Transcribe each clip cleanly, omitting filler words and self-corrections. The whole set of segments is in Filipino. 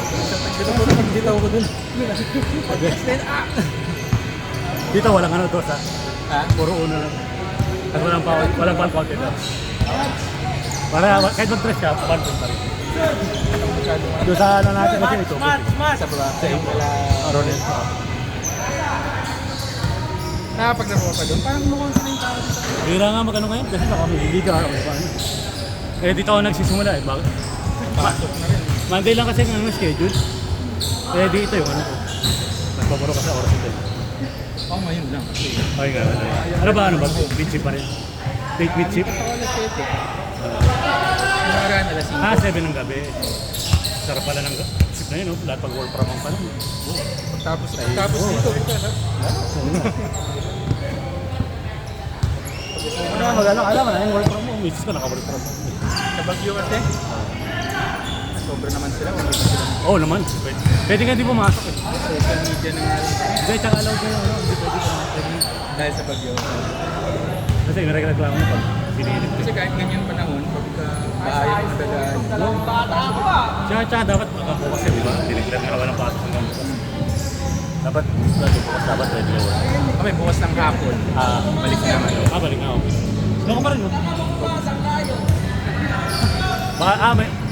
Dito ako dun. Dito walang ano to sa. Ha? Puro uno lang. At walang pa dito. Para kahit mag-press ka, pan pa rin. Doon sa ano natin kasi ito. Sa baba. Sa yung wala. Ronel. Nakapaglaro ka pa doon. Parang mukhang ka na yung tao dito. Bira nga magano ngayon kasi baka may hindi ka kami paano. Eh dito ako nagsisimula eh. Bakit? Pasok na rin. Monday lang kasi ang schedule. Eh dito yung ano ko. Nagpaparo ka sa oras ito. Oo, ngayon lang. Okay ka. Ano ba? Beach chip pa rin? Beach chip? Ako alas 7. Nakaraan alas 5. 7 ng gabi. Sarap pala ng chip na yun, no? Lahat pag work from home pa lang. Tapos dito. Alam mo na yung work from home. Misis ko naka-work from home. Sa Baguio kasi. Sobra naman sila. Wala sila. Oo naman. Pwede nga di pumasok eh. Social media na nga rin. Hindi, tsaka alaw ko yun. Hindi pwede pumasok. Dahil sa Baguio. Kasi may reklamo na pag sinilip. Kasi kahit ganyan panahon, pagka bahay ng dagaan. Tsaka dapat bukas eh, di ba? Diniglan nga naman ang pasok hanggang bukas. Dapat pwede na wala. Kami bukas ng hapon. Balik na naman. Balik nga ako. Doon ka pa rin, no?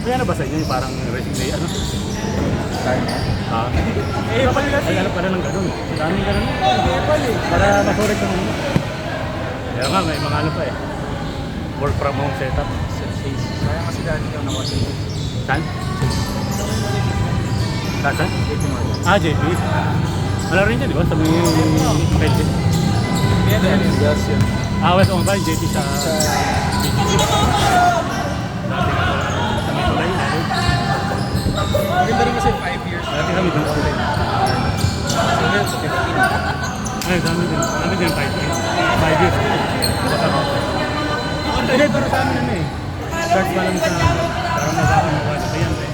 May ano ba sa inyo yung parang resignation? Ano? Ay, alam pala ng gano'n. Daming gano'n. Para masurek naman. Kaya nga, may mga ano pa eh. Work from home setup. Kaya kasi dati daw nakawasi. Saan? Saan? JP. Wala rin dyan, di ba? Sa may pwede. Kaya yan yung gas yun. West on ba? JP sa... Dati nga sa may tulay. Maganda rin kasi 5 years. Dati kami doon. Single sa 15. Ay, dami din. Dami din 5 years. Hindi, pero sa amin ano eh. Start pa lang sa... Parang nasa mo kasi yan eh.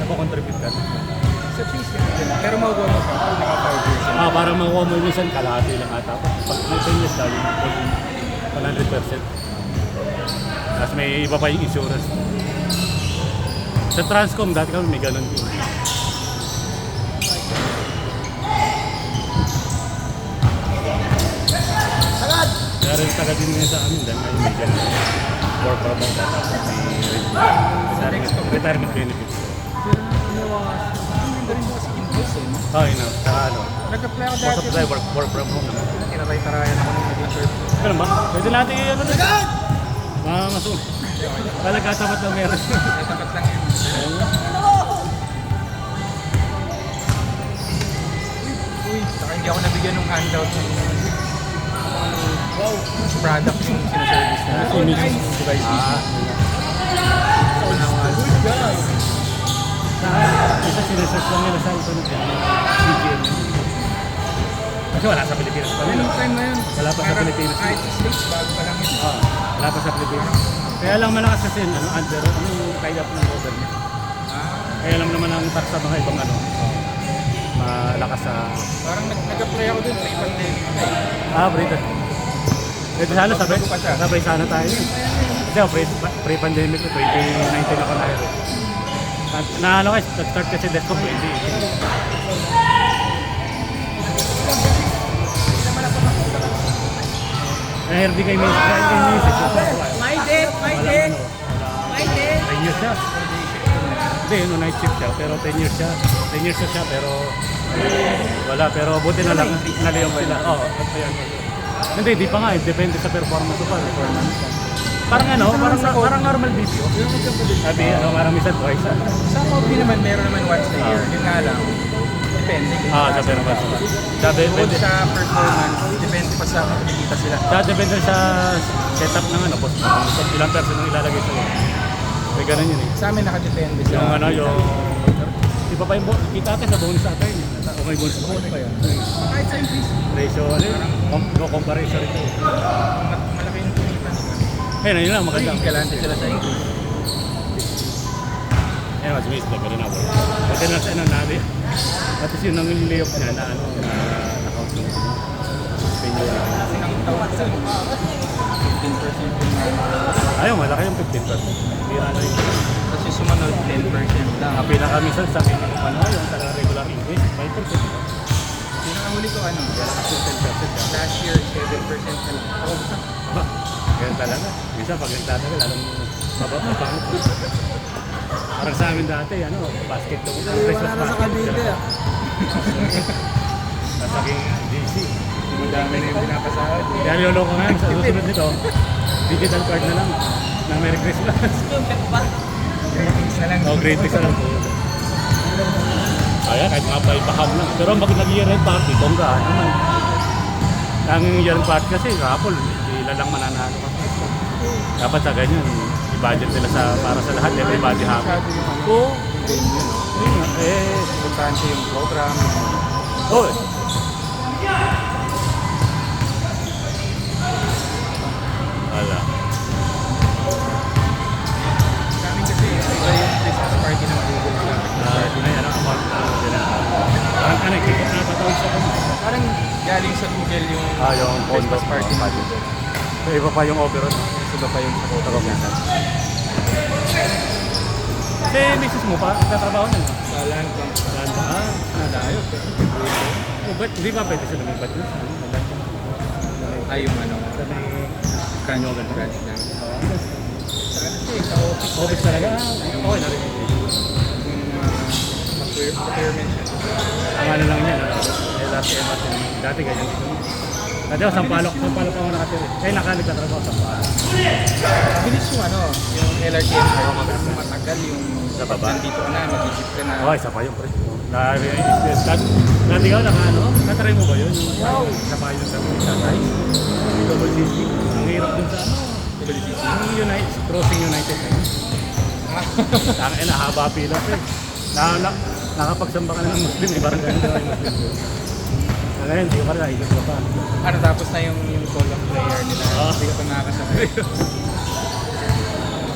Napakontribute ka. Sa cheese yan. Pero makuha mo siya. Naka 5 years. Parang makuha mo minsan kalahati lang ata. Pag may 10 years dahil 100%. Tapos may iba pa yung insurance. Sa Transcom, dati kami may ganun din. Kaya rin taga din nila sa amin dahil may ganun. Work from home. Retirement benefits. Maganda rin kasi invoice eh. Okay na. Saka ano. Nag-apply ako Most dati. of the work from home naman. Tinaray-tarayan ako ng naging church. Ganun ba? Pwede natin ano na. Mga maso. Palagkatapat na meron. Ay, tapat lang yun. Uy, saka hindi ako nabigyan ng handout ng product yung sinaservice na. Kasi mismo device. Isa sinesearch lang nila sa ito ng CGM. Kasi wala sa Pilipinas pa rin. Anong time na yun? Wala pa sa Pilipinas. Kahit sa States, bago pa lang yun. Wala pa sa Pilipinas. Kaya lang malakas kasi under tie up ng government. Kaya lang naman ang tax sa mga ibang malakas sa... Parang nag-apply ako dun, pre-pandemic. Brita. Ito sana sabay sana tayo yun. Kasi pre-pandemic ko, 2019 ako na yun. Naano kasi, nag-start kasi desktop 20. Herdi kay Macy. My date. 10 years siya. Hindi, night shift siya, pero 10 years siya. 10 years siya, pero wala. Pero buti na lang, naliyong sila. Ayan. Hindi, di pa nga. Depende sa performance pa. Parang normal video. Sabi, parang minsan twice. Sa coffee naman, meron naman once a year. Yun nga lang, depende. Sa performance. Bukod sa performance, depende pa sa makikita sila. Depende sa setup ng post mo. Kung ilang person ang ilalagay sa'yo. May ganun yun eh. Sa amin nakadepende sa... Yung iba pa yung kita natin sa bonus natin. O may bonus pa yun. Kahit sa increase, Ratio, no comparison ito. malaki yung kumita nila. Ayun, yun lang, maganda. Galante sila sa increase. Ayun, mas miss na, pero na-work. Pwede na sa nabi. At least yun ang layoff niya na account ng seniority. Kasi ang tawag sa 15% yung Ayaw, malaki yung 15%. Hindi sira na yung Tapos yung sumunod, 10% lang. ang pinaka-minsan sa minimum ano, yung talaga regular increase, 5%. Pinakahuli ko ano, last year, 7% na lang. Aba, ganyan talaga. Minsan pag nagtatagal, lalong mabangot. Parang sa amin dati, ano, basket to. Christmas Wala na sa Cavite ah. Naging GC. Madami na yung pinapasahod. Kaya niloloko nga sa susunod nito, digital card na lang ng Merry Christmas. Greetings na lang. O, greatest na lang po. Kaya kahit mga paipaham lang. Pero pag nag-year-end party, bongga naman. Ang year-end party kasi, rapol, sila lang mananalo kasi. Dapat sa ganyan, i-budget nila para sa lahat, everybody happy. Masyado yung ano, Oo. yung venue, no? Ayun nga, Importante yung program. oh. Wala. Sa amin kasi, iba yung Christmas party ng Google sa Ay, ano, account na sila. Parang ano, kikot na patawag sa kanya. Parang galing sa Google yung Yung Christmas party na So, iba pa yung overall. Iba pa yung sa Photoshop. Kasi misis mo pa, nagtatrabaho na. Sa land bank. Ganda. Nadayo. Oh, ba't hindi ba pwede siya lumipat na? Ay, yung ano, Sa may branch lang. Sa ano siya, sa office. office talaga. Okay na rin. Yung procurement siya. Ang ano lang yan. Last year natin. Dati ganyan. Dati ako, Sampalok ako nakatira. Kaya nagtatrabaho sa Sampalok. Mabilis yung ano, yung LRTM kayo. Matagal yung Sa baba. nandito ka na, mag-isip ka na. Okay, isa pa yung pre. Dati ka ano? Natry mo ba yun? Wow! Isa pa yung sa size. Yung double CC. Ang hirap dun sa ano. WCC. Yung United, Crossing United. Tangin na, haba pila pre. Nakapagsamba ka na ng Muslim. Parang ganun na yung Muslim. Ngayon, hindi ko pa rin naisip ka pa. Ano, tapos na yung call of player nila. Ah. Hindi ka pa nakakasabay.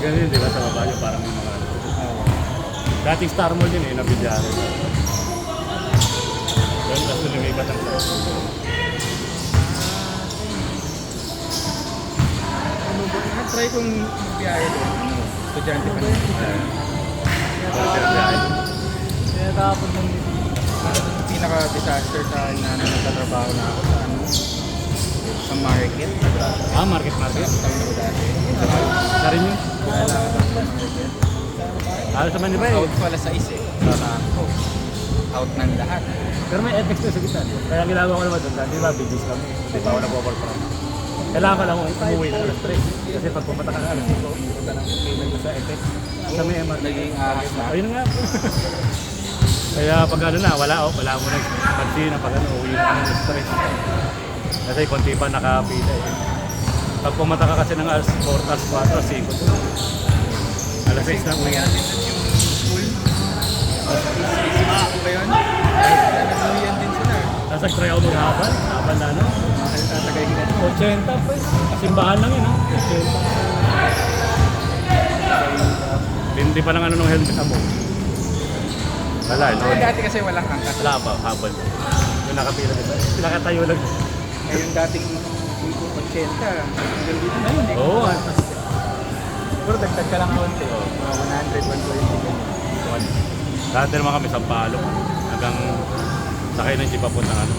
Ganun di ba sa baba yung parang yung mga dating Star Mall yun nabidyari. Ganun, tapos lumipat ang Try kong biyahe doon. Ano, estudyante pa na. Kaya tapos ng Pinaka-disaster sa nagtatrabaho na ako sa ano, sa market. market. Taon ako dati. Na rin yun. Kailangan ako sa market. Halos naman di ba eh. Out pala sa isa eh. Out ng lahat. Pero may FX na sa gitna. Kaya ang ginagawa ko naman doon, di ba, business kami. Di ba, wala po from. Kailangan ka lang umuwi ng alas 3. Kasi pag pumunta ka na alas 5, pumunta ng payment sa FX. Sa may MR. Naging ahas na. Ayun nga. Kaya pag ano na, wala mo na pansin na pag ano, uwi na ng stress. Kasi konti pa nakapila eh. Pag pumunta ka kasi ng alas 4, alas 4, alas 5 to. Alas 6 na uwi. Nangyari din yung school. Ako ba yun? Nag-uwian din sila. Tapos nag-try ako mag-habal. Habal na ano. Tatagay ka. 80 pa eh. Simbahan lang yun ha. 80. Hindi pa lang ano ng helmet mo. Wala, no? So, dati kasi walang angkas. Wala pa, habal. Yung nakapila dito. Nakatayo lang. Yung dating 80, hanggang dito na yun. Oo, Pero dagdag ka lang konti. Mga 100, 120 ganyan. dati naman kami sa Palok. Hanggang sakay ng jeep papunta ano.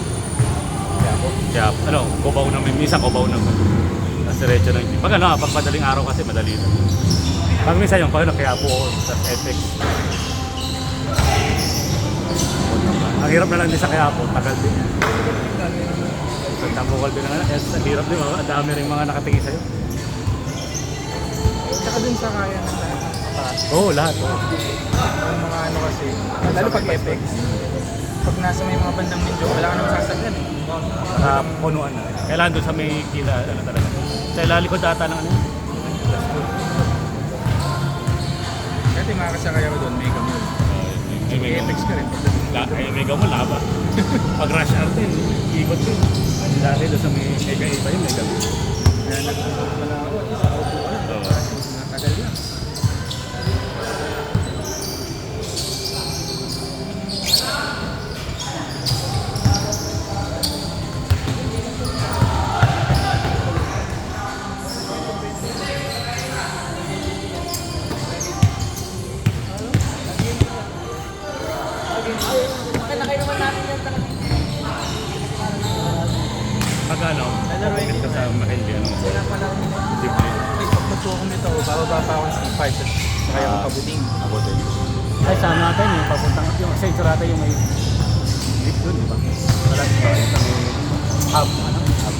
Kaya ano, Cubao naman. Minsan Cubao naman. Tapos diretso ng jeep. Pag ano, pag madaling araw kasi madali na. Pag minsan yung pag kaya po sa FX. Ang hirap na lang din sa Quiapo, tagal din. Sa Tambukol din na nga, ang hirap din, ang dami rin mga nakatingin sa'yo. Tsaka dun sa kaya ng lahat ng patas. Oo, lahat. Oo. Yung mga ano kasi, lalo pag FX. Pag nasa may mga bandang medyo, wala ka nang sasagyan eh. Sa punuan na. Kailangan doon sa may kila, ano talaga. Sa ilalikod ata ng ano. Kasi makakasakay ako doon, mega mall. May FX ka rin. may gaw mo laba. Pag rush hour din, ikot din. Dati doon sa may mega iba yun, mega mall. Kaya nagpunta pala ako, at least ako po Oo. natagal lang. Pag ano, bakit ka sa Mahindi, ano? Simple. Ay, pag matuwa ko nito, bababa pa ako ng C5 sa kaya ko pabuting. Ako din. Ay, sa natin yung papuntang yung Sensorata yung may lift doon, di ba? Wala ba? Yung may hub, ano? Hub.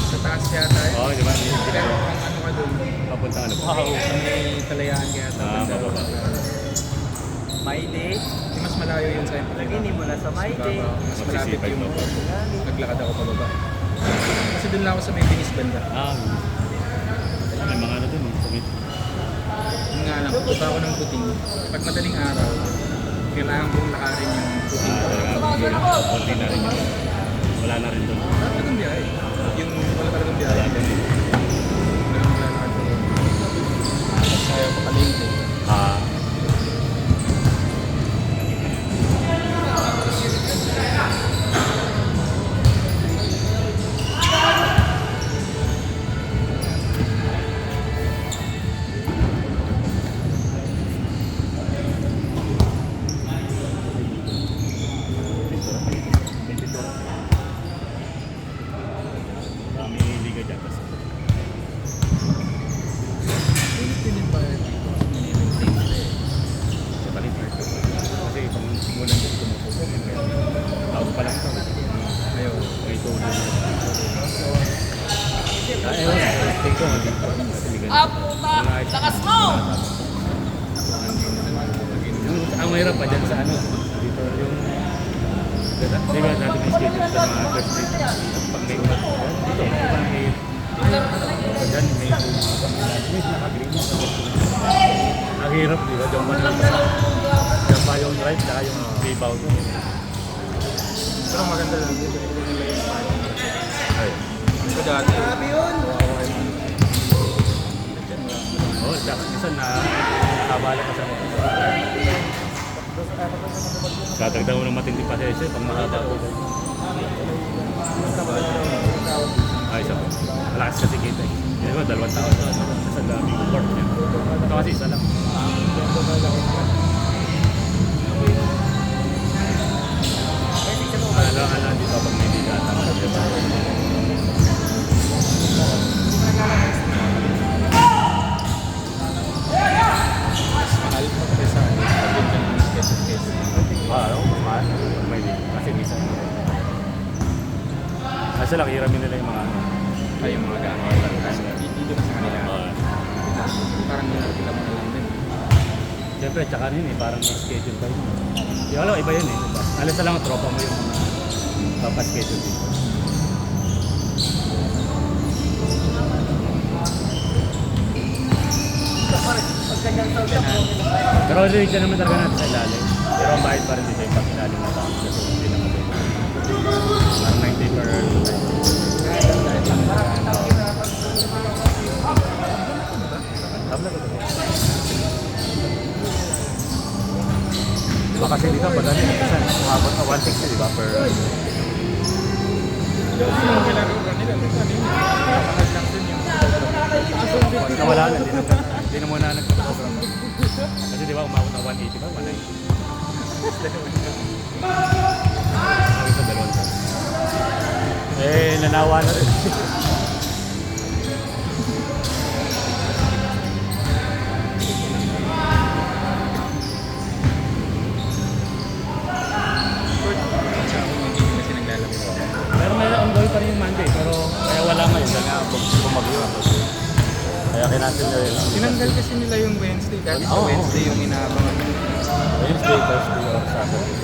Sa taas yata eh. Oo, di ba? Pero ang ano ka doon, Papuntang ano? sa may talayaan kaya Ah, bababa. Maide. Mas malayo yun sa akin. Lagini mo na sa Maide. Mas malapit Magsisipag yung mo. naglakad ako pababa. Kasi doon lang ako sa may Venice banda. May mga ano doon, commit. Yung nga lang, pupunta ako ng puting. Pag madaling araw, kailangan kong lakarin yung puting. Konti na rin yun. Wala na rin doon. Wala talagang biyahe. Yung wala talagang biyahe. Wala doon. Wala lalakad ko. Tapos ayaw ko kalingke. Ah, may liga dyan. Tapos, Pinipinin ba yun dito? sa balik. Kasi pang simulan ko tumutubo. Tawag pa lang ito. Ayaw. May tulong. Ewan, tingko. Ah, puta! Lakas mo! Ang mahirap pa dyan sa ano, dito yung di ba natin may schedule sa mga first week pag may ulat dito, parang may dyan may naka-green ang hirap di ba, dyan pa yung drive saka yung rebound Pero maganda lang dito. ay, Ito dati. Grabe yun! oh, minsan na nakabala ka sa motor katagdaw ng matindi pasensya pag mahaba ko ay isa po malakas kasi kita eh di ba, 2 taon sa daming court niya ito kasi isa lang ano dito pag may liga Mas mahal pa kasi sa akin. Pag yun yung schedule. ano, mahal pag may liga kasi minsan kasi lang hiramin nila yung mga ano Ay, yung mga gano'n. Kasi dito na sa kanila. Parang nakakita mo na lang din. siyempre tsaka rin eh parang may schedule pa yun yung alam iba yun eh diba? Alas na lang ang tropa mo yung papaschedule dito pero ulit ka naman talaga natin sa ilalim pero ang bayad pa rin dito yung pag ilalim na tao kasi hindi naman dito parang 90 per tabla ko ito diba kasi dito pag ano isa umabot na 160 diba per Yung kailangan ko nila. Nakakad lang din yung once na wala na hindi na muna nagpaprogram kasi diba umabot na 180 ba 190 sa dalawang taon. Eh, nanawa na rin. kasi naglalabas. Pero may ongoing pa rin yung Monday, pero kaya wala ngayon dahil nga bumagyo. Kaya kinasin na yun. Tinanggal kasi nila yung Wednesday. Dati sa Oo. Wednesday yung inaabangan. Wednesday, Thursday, or Saturday.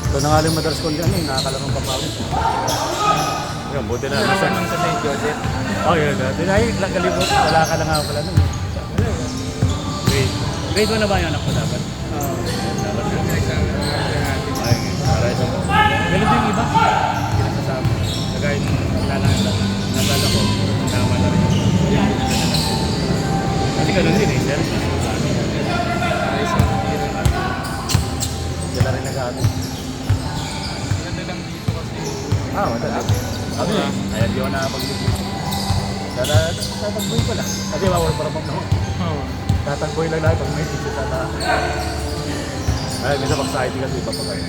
Ito na nga lang madalas ko ano eh, nakakalarong papawin. Yan, buti na. Nasa nang sa St. Joseph. Oh, yun. Ay, kalibot. Wala ka lang nga pala nun. Grade 1 na ba yung anak mo dapat? Dapat yun. Ay, para isang ganun din yung iba. Hindi nasasama. Kagaya nung nalala ko, tama na rin. Kasi ganun din eh, sir. Sila rin nag-aamin. Ganda lang dito kasi Madali. Sabi Diba? kaya di ako nakapag-libig. Tatagboy ko lang. Kasi bawal para pang naman. Oo. Tatagboy lang lahat pag may teacher sa taas. Ay, minsan pag-society kasi iba pa kayo.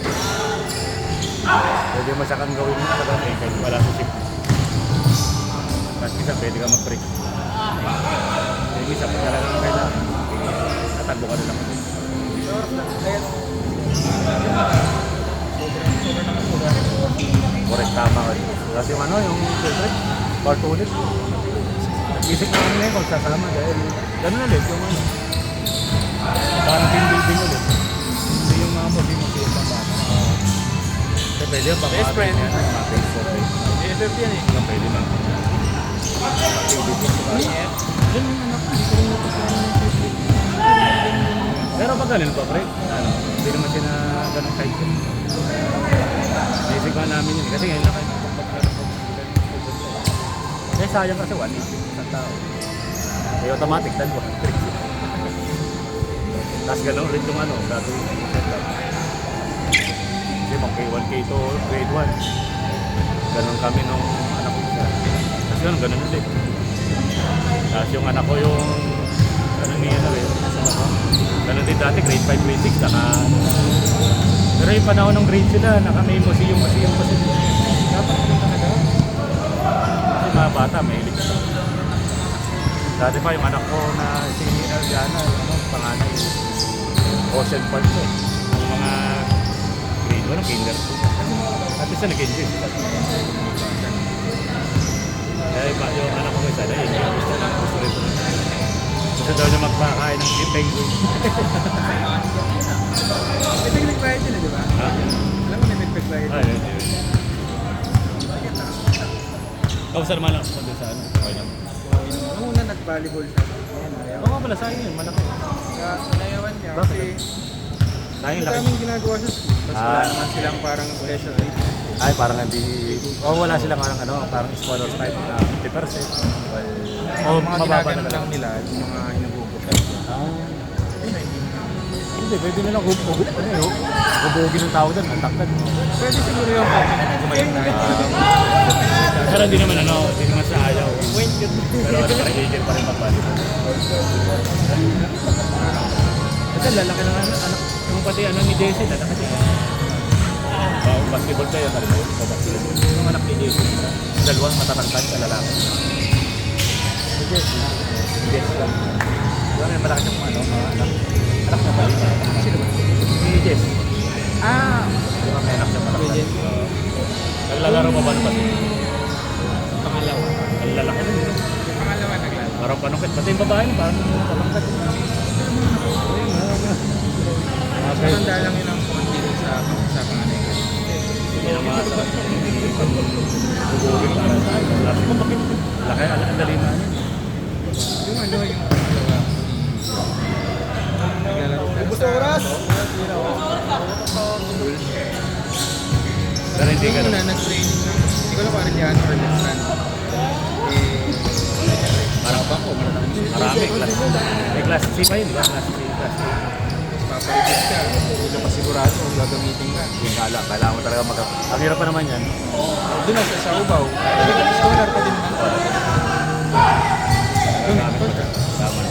Pwede mo siya kang gawin mo sa dati kahit wala sa shift. Kasi minsan pwede ka mag-break. Kaya minsan pag talaga kang kailangan, tatagbo ka na lang. Correct, tama ka. Kasi yung yung siyempre, part ulit. Nag-isip na kami ngayon kung sasama dahil gano'n ulit yung parang team building ulit. Hindi yung mga motivation pang bata. Kasi pwede yung Best pang-atin friend. yan, mga Facebook eh. BFF yan eh. Kung pwede na. Diyan yung anak ko, hindi ko rin natutunan ng Facebook. Pero pag ganun pa, pre, hindi naman siya na ganun kahit yun. Naisip ka namin yun, kasi ngayon na kayo eh, sayang kasi 180 isang tao. Eh, automatic, dalawa. Tapos gano'n ulit yung gagawin na yung setup. Kasi mag K1, K2, grade 1. Ganun kami nung anak ko siya. Tapos ganun ulit. Tapos yung anak ko yung, ganun niya na rin. Ganun din dati, grade 5, grade 6, pero yung panahon ng grade sila, may museum kasi. Dapat ganun talaga. Kasi mga bata, may hilig na. Dati pa yung anak ko na si Arjana, panganay, Ocean Park ko eh. Yung mga grade 1, kinder 2. At least na nag-enjoy sila. Kaya yung anak ko isa, gusto rin. Gusto daw niya magpakain ng penguin. May piglig bayad yun eh, di ba? Ha? Alam mo na may piglig bayad. Ay, kamusta naman lang kung sa ano? Okay naman. Nung una nag-volleyball siya. Ayan, ayaw. Oo nga pala, sayang yun, malaki. Kaya inayawan niya Bakit? kasi Sayang laki. daming ginagawa sa school. Tapos wala naman silang parang special aid. Ay, parang hindi... wala silang parang scholar type na 50%. O mga mababa ginaganap na lang nila, yung mga hinugugutan. Hindi, pwede nilang hubugin ng tao doon, ang taktan. Pwede siguro yung kumain na. Pero hindi naman hindi naman sa ayaw. Pero parigigil pa rin mag-volleyball. Kasi lalaki ng anak. Yung pati ni Jesse, lalaki din. Basketball kayo, tali kayo. Basketball. Yung anak ni Jesse, dalawang matatangkad sa lalaki. Si Jesse. Si Jesse lang. Yung may malaki siyang mga anak. Anak na balik. Sino ba? Si Jesse. Yung may anak siyang malaki. Naglalaro pa ba ng basketball? Pangalawa. Ang lalaki nun. Yung pangalawa naglaro. Parang panungkit. Pati yung babae, parang panungkit. Mas matanda lang yun ang konti dun sa panganay ko. Hindi naman masarap. Bubugin para sa akin. Laki, ang dali na yun. Yung yung pangalawa. Naglalaro ka sa oras. Pero hindi ka Yung na. una, nag-training lang. Hindi ko lang kung ano yan or let's run. Parang ba ko? Marami. May class C pa yun, di ba? Class C. Paparepeat ka. Hindi ka pa sigurado kung gagamitin ka. Yung kailangan mo talaga ang hirap pa naman yan. Doon na sa Ubaw. Scholar pa din naman. Doon eh, kontra. Tama.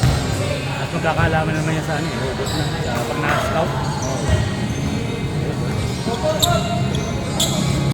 At magkakalaman naman yan sa hugot na. Pag na-scout.